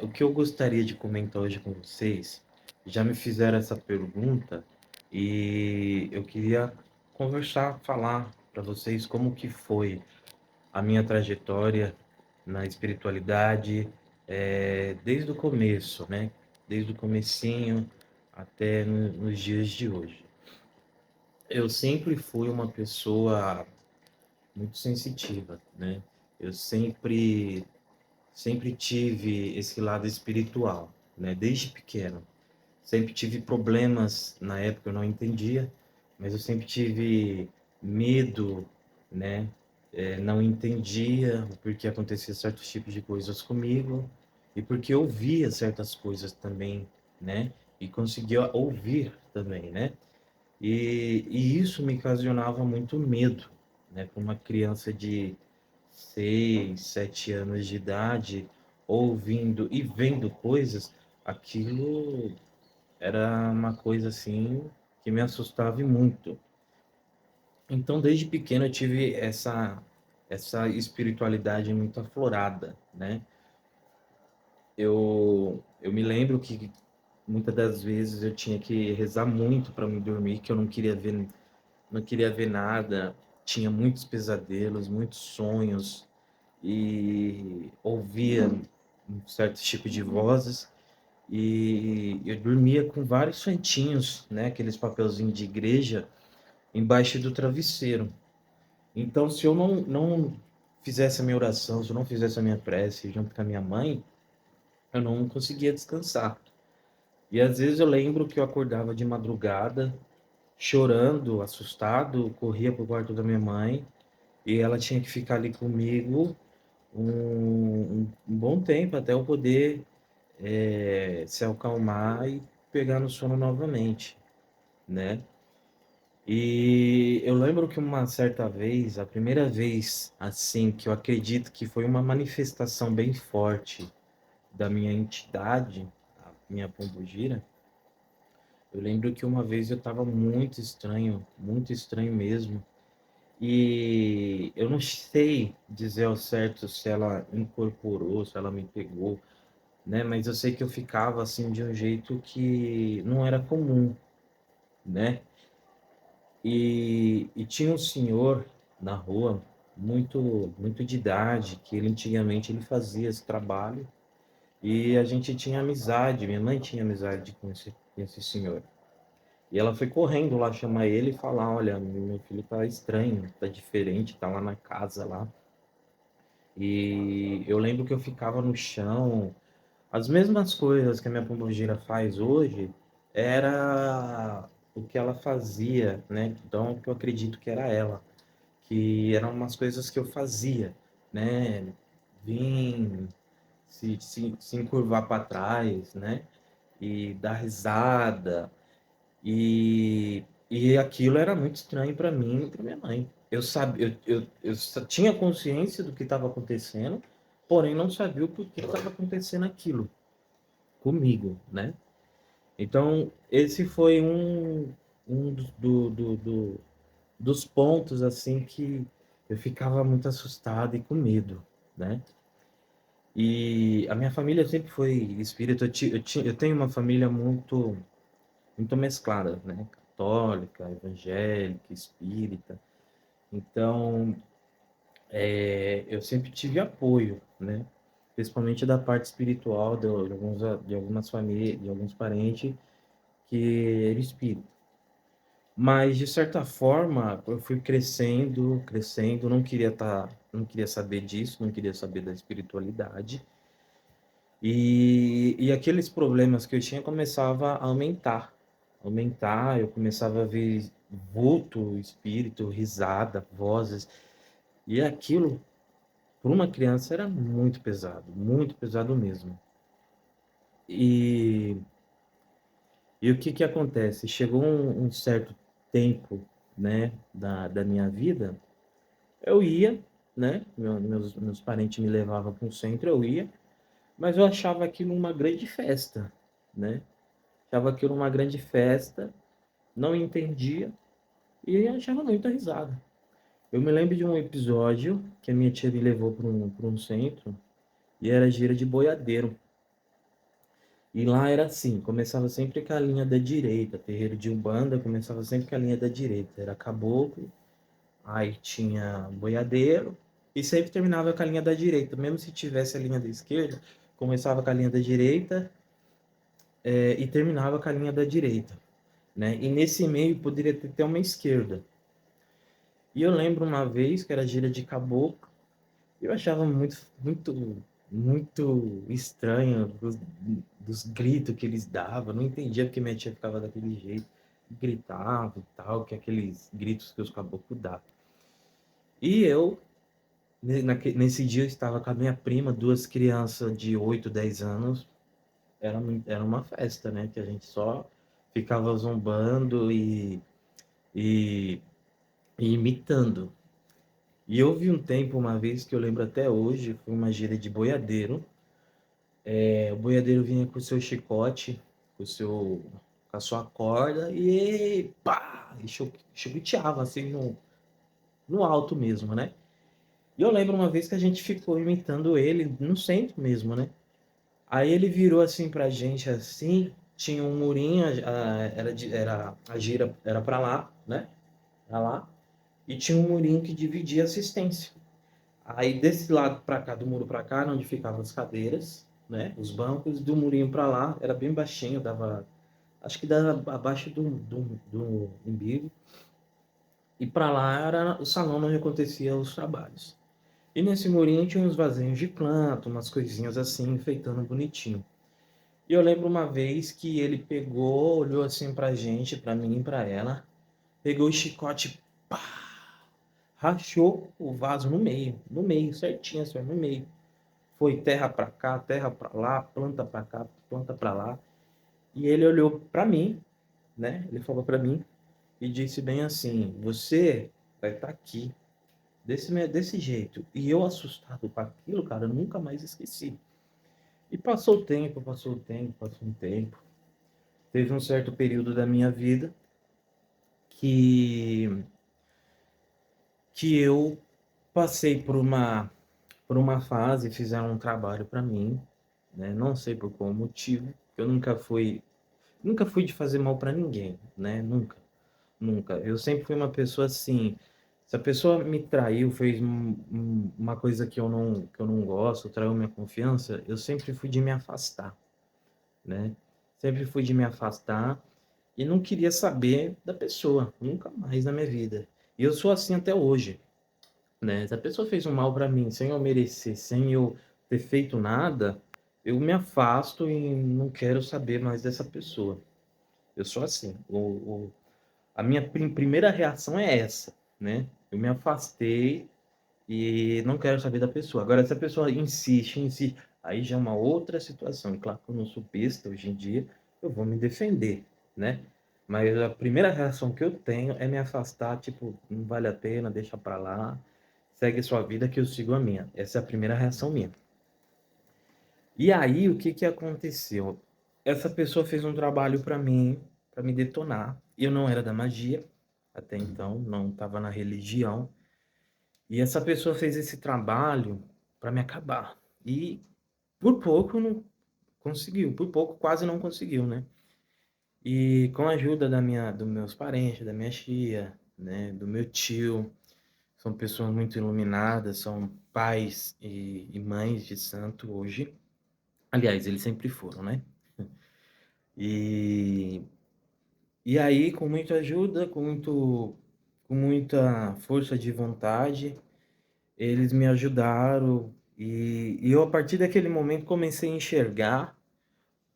O que eu gostaria de comentar hoje com vocês, já me fizeram essa pergunta e eu queria conversar, falar para vocês como que foi a minha trajetória na espiritualidade, desde o começo, né? Desde o comecinho até nos dias de hoje. Eu sempre fui uma pessoa muito sensitiva, né? Eu sempre tive esse lado espiritual, né? Desde pequeno. Sempre tive problemas, na época eu não entendia, mas eu sempre tive medo, né? Não entendia o porquê acontecia certos tipos de coisas comigo e porque eu via certas coisas também, né? E conseguia ouvir também, né? E isso me ocasionava muito medo, né? Para uma criança de 6, 7 anos de idade, ouvindo e vendo coisas, aquilo era uma coisa assim que me assustava e muito. Então, desde pequeno eu tive essa espiritualidade muito aflorada, né? Eu me lembro que muitas das vezes eu tinha que rezar muito para me dormir, que eu não queria ver nada, tinha muitos pesadelos, muitos sonhos e ouvia um certo tipo de vozes e eu dormia com vários santinhos, né, aqueles papelzinhos de igreja embaixo do travesseiro. Então, se eu não fizesse a minha oração, se eu não fizesse a minha prece junto com a minha mãe, eu não conseguia descansar. E às vezes eu lembro que eu acordava de madrugada, chorando, assustado, corria para o quarto da minha mãe e ela tinha que ficar ali comigo um bom tempo até eu poder se acalmar e pegar no sono novamente, né? E eu lembro que uma certa vez, a primeira vez assim que eu acredito que foi uma manifestação bem forte da minha entidade, a minha pombogira, eu lembro que uma vez eu estava muito estranho mesmo. E eu não sei dizer ao certo se ela incorporou, se ela me pegou, né? Mas eu sei que eu ficava assim de um jeito que não era comum, né? E tinha um senhor na rua, muito de idade, que ele antigamente ele fazia esse trabalho e a gente tinha amizade, minha mãe tinha amizade com esse senhor. E ela foi correndo lá chamar ele e falar, olha, meu filho tá estranho, tá diferente, tá lá na casa lá. E eu lembro que eu ficava no chão, as mesmas coisas que a minha pombogira faz hoje, era o que ela fazia, né? Então, que eu acredito que era ela, que eram umas coisas que eu fazia, né? Vim se encurvar para trás, né? E dar risada. E aquilo era muito estranho para mim e para minha mãe. Eu sabia, eu só tinha consciência do que estava acontecendo, porém não sabia o porquê estava acontecendo aquilo comigo, né? Então, esse foi um dos pontos, assim, que eu ficava muito assustado e com medo, né? E a minha família sempre foi espírita. Eu tenho uma família muito mesclada, né? Católica, evangélica, espírita. Então, eu sempre tive apoio, né? Principalmente da parte espiritual de algumas famílias, de alguns parentes que era espírita. Mas, de certa forma, eu fui crescendo, não queria saber disso, não queria saber da espiritualidade. E aqueles problemas que eu tinha começava a aumentar, eu começava a ver vulto, espírito, risada, vozes, e aquilo, para uma criança, era muito pesado mesmo. E, e o que que acontece? Chegou um certo tempo, né, da minha vida, eu ia, né, meus parentes me levavam para um centro, eu ia, mas eu achava aquilo uma grande festa, né? Achava aquilo uma grande festa, não entendia e achava muita risada. Eu me lembro de um episódio que a minha tia me levou para um centro e era gira de boiadeiro. E lá era assim, começava sempre com a linha da direita, terreiro de Umbanda começava sempre com a linha da direita, era caboclo, aí tinha boiadeiro, e sempre terminava com a linha da direita, mesmo se tivesse a linha da esquerda, começava com a linha da direita, e terminava com a linha da direita, né? E nesse meio poderia ter até uma esquerda. E eu lembro uma vez que era gira de caboclo, eu achava muito estranho dos gritos que eles davam. Não entendia porque minha tia ficava daquele jeito, gritava e tal, que aqueles gritos que os caboclos davam. E eu, nesse dia, eu estava com a minha prima, duas crianças de 8, 10 anos. Era uma festa, né? Que a gente só ficava zombando e, e imitando. E houve um tempo, uma vez, que eu lembro até hoje, foi uma gira de boiadeiro. O boiadeiro vinha com o seu chicote, com a sua corda e pá! E chicoteava assim no alto mesmo, né? E eu lembro uma vez que a gente ficou imitando ele no centro mesmo, né? Aí ele virou assim pra gente assim, tinha um murinho, a gira era pra lá, né? Pra lá. E tinha um murinho que dividia a assistência. Aí desse lado para cá, do muro para cá, onde ficavam as cadeiras, né? Os bancos, do murinho para lá, era bem baixinho, dava, acho que dava abaixo do umbigo. E para lá era o salão onde aconteciam os trabalhos. E nesse murinho tinha uns vasinhos de planta, umas coisinhas assim, enfeitando bonitinho. E eu lembro uma vez que ele pegou, olhou assim pra gente, pra mim e pra ela, pegou o chicote, pá, rachou o vaso no meio, certinho assim, no meio. Foi terra para cá, terra para lá, planta para cá, planta para lá. E ele olhou para mim, né? Ele falou para mim e disse bem assim: Você vai estar aqui desse jeito. E eu assustado com aquilo, cara, eu nunca mais esqueci. E passou o tempo, passou o tempo, passou um tempo. Teve um certo período da minha vida que que eu passei por uma fase, fizeram um trabalho para mim, né? Não sei por qual motivo. Eu nunca fui de fazer mal para ninguém, né? Nunca, nunca. Eu sempre fui uma pessoa assim, se a pessoa me traiu, fez uma coisa que eu não gosto, traiu minha confiança, eu sempre fui de me afastar, né? Sempre fui de me afastar e não queria saber da pessoa, nunca mais na minha vida. E eu sou assim até hoje, né? Se a pessoa fez um mal para mim sem eu merecer, sem eu ter feito nada, eu me afasto e não quero saber mais dessa pessoa. Eu sou assim. A minha primeira reação é essa, né? Eu me afastei e não quero saber da pessoa. Agora, se a pessoa insiste, insiste, aí já é uma outra situação. E claro que eu não sou besta hoje em dia, eu vou me defender, né? Mas a primeira reação que eu tenho é me afastar, tipo, não vale a pena, deixa pra lá, segue sua vida que eu sigo a minha. Essa é a primeira reação minha. E aí, o que que aconteceu? Essa pessoa fez um trabalho para me detonar. Eu não era da magia, até então, não estava na religião. E essa pessoa fez esse trabalho para me acabar. E por pouco não conseguiu, por pouco quase não conseguiu, né? E com a ajuda dos meus parentes, da minha tia, né, do meu tio, são pessoas muito iluminadas, são pais e mães de santo hoje. Aliás, eles sempre foram, né? E, e aí, com muita ajuda, com muita força de vontade, eles me ajudaram. E eu, a partir daquele momento, comecei a enxergar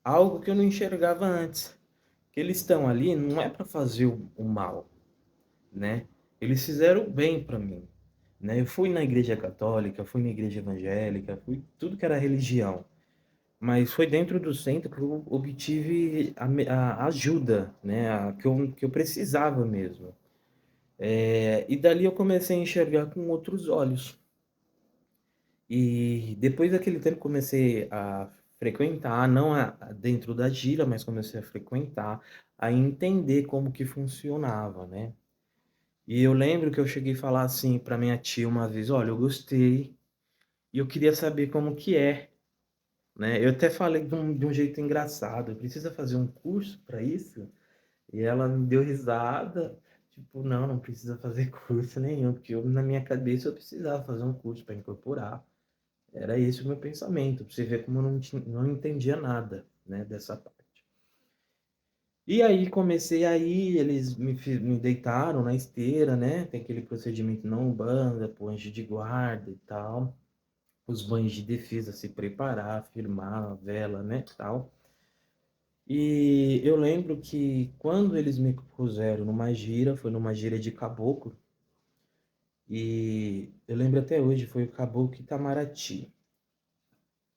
algo que eu não enxergava antes. Que eles estão ali não é para fazer o mal, né? Eles fizeram o bem para mim, né? Eu fui na igreja católica, fui na igreja evangélica, fui tudo que era religião. Mas foi dentro do centro que eu obtive a ajuda, né? Que eu precisava mesmo. E dali eu comecei a enxergar com outros olhos. E depois daquele tempo comecei a frequentar, não dentro da gira, mas comecei a frequentar, a entender como que funcionava, né? E eu lembro que eu cheguei a falar assim para minha tia uma vez: olha, eu gostei, e eu queria saber como que é, né. Eu até falei de um jeito engraçado: "Precisa fazer um curso para isso?" E ela me deu risada, tipo: "Não, não precisa fazer curso nenhum", porque eu na minha cabeça eu precisava fazer um curso para incorporar. Era esse o meu pensamento, pra você ver como eu não entendia nada, né, dessa parte. E aí comecei a ir, eles me deitaram na esteira, né, tem aquele procedimento na Umbanda, pôr anjo de guarda e tal, os banhos de defesa, se preparar, firmar a vela, né, tal. E eu lembro que quando eles me puseram numa gira, foi numa gira de caboclo, e eu lembro até hoje, foi o Caboclo Itamaraty.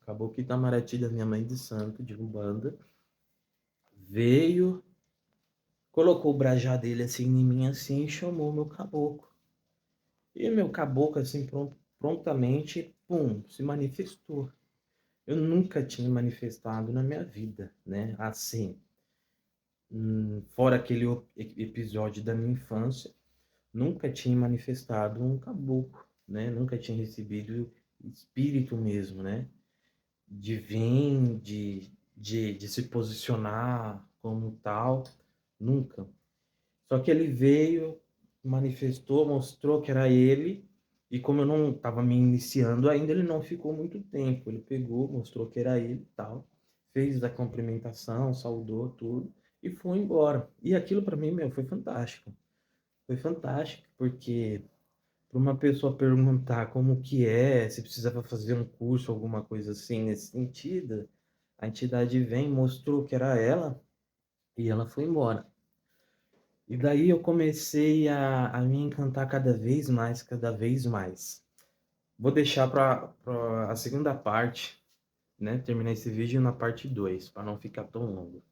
Caboclo Itamaraty da minha mãe de santo, de Umbanda, veio, colocou o brajá dele assim em mim assim e chamou meu caboclo. E meu caboclo assim prontamente, pum, se manifestou. Eu nunca tinha manifestado na minha vida, né, assim, fora aquele episódio da minha infância, nunca tinha manifestado um caboclo, né, nunca tinha recebido espírito mesmo, né, de vir, de se posicionar como tal, nunca. Só que ele veio, manifestou, mostrou que era ele, e como eu não estava me iniciando ainda, ele não ficou muito tempo. Ele pegou, mostrou que era ele e tal, fez a cumprimentação, saudou tudo e foi embora. E aquilo para mim, meu, foi fantástico. Foi fantástico, porque para uma pessoa perguntar como que é, se precisava fazer um curso, alguma coisa assim nesse sentido, a entidade vem, mostrou que era ela e ela foi embora. E daí eu comecei a me encantar cada vez mais, cada vez mais. Vou deixar para a segunda parte, né? Terminar esse vídeo na parte 2 para não ficar tão longo.